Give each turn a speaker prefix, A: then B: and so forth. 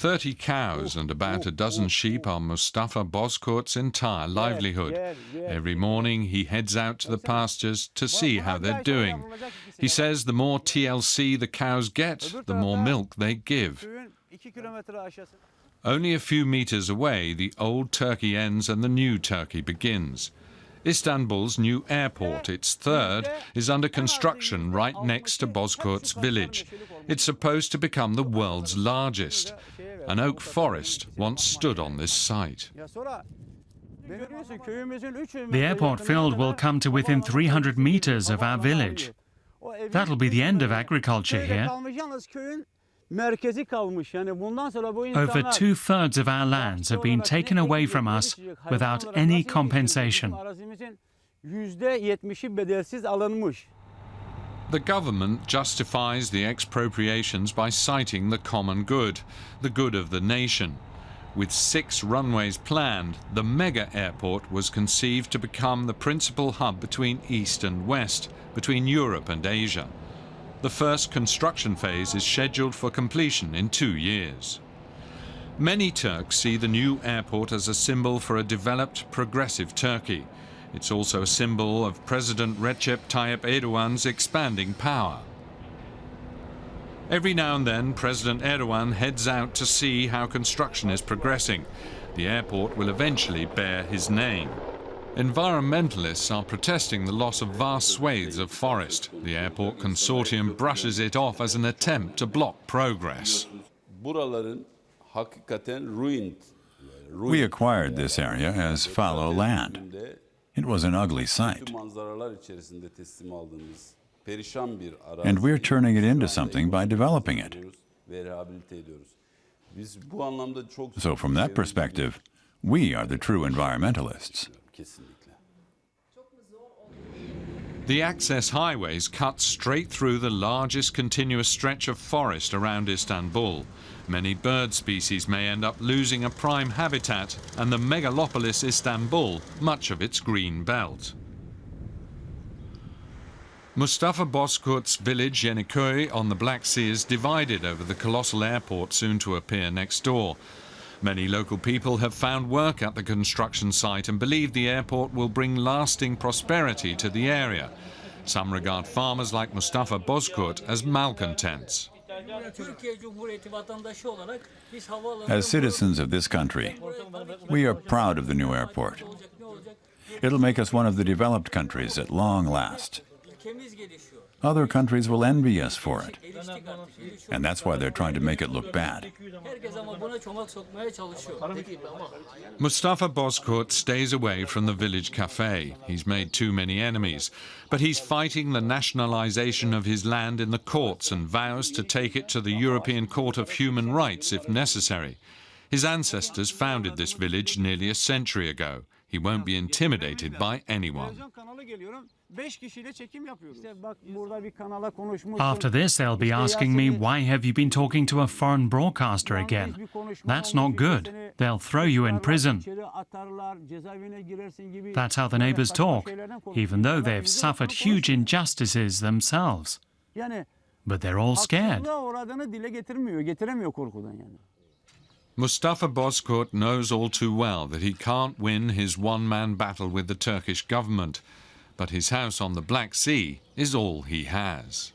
A: 30 cows and about a dozen sheep are Mustafa Bozkurt's entire livelihood. Every morning he heads out to the pastures to see how they're doing. He says the more TLC the cows get, the more milk they give. Only a few meters away, the old Turkey ends and the new Turkey begins. Istanbul's new airport, its third, is under construction right next to Bozkurt's village. It's supposed to become the world's largest. An oak forest once stood on this site.
B: The airport field will come to within 300 meters of our village. That'll be the end of agriculture here. Over 2/3 of our lands have been taken away from us without any compensation.
A: The government justifies the expropriations by citing the common good, the good of the nation. With 6 runways planned, the mega airport was conceived to become the principal hub between East and West, between Europe and Asia. The first construction phase is scheduled for completion in 2 years. Many Turks see the new airport as a symbol for a developed, progressive Turkey. It's also a symbol of President Recep Tayyip Erdoğan's expanding power. Every now and then, President Erdoğan heads out to see how construction is progressing. The airport will eventually bear his name. Environmentalists are protesting the loss of vast swathes of forest. The airport consortium brushes it off as an attempt to block progress.
C: We acquired this area as fallow land. It was an ugly sight. And we're turning it into something by developing it. So from that perspective, we are the true environmentalists.
A: The access highways cut straight through the largest continuous stretch of forest around Istanbul. Many bird species may end up losing a prime habitat, and the megalopolis Istanbul much of its green belt. Mustafa Bozkurt's village Yeniköy on the Black Sea is divided over the colossal airport soon to appear next door. Many local people have found work at the construction site and believe the airport will bring lasting prosperity to the area. Some regard farmers like Mustafa Bozkurt as malcontents.
C: As citizens of this country, we are proud of the new airport. It'll make us one of the developed countries at long last. Other countries will envy us for it. And that's why they're trying to make it look bad.
A: Mustafa Bozkurt stays away from the village cafe. He's made too many enemies. But he's fighting the nationalization of his land in the courts and vows to take it to the European Court of Human Rights if necessary. His ancestors founded this village nearly a century ago. He won't be intimidated by anyone.
B: After this, they'll be asking me, why have you been talking to a foreign broadcaster again? That's not good. They'll throw you in prison. That's how the neighbors talk, even though they've suffered huge injustices themselves. But they're all scared.
A: Mustafa Bozkurt knows all too well that he can't win his one-man battle with the Turkish government. But his house on the Black Sea is all he has.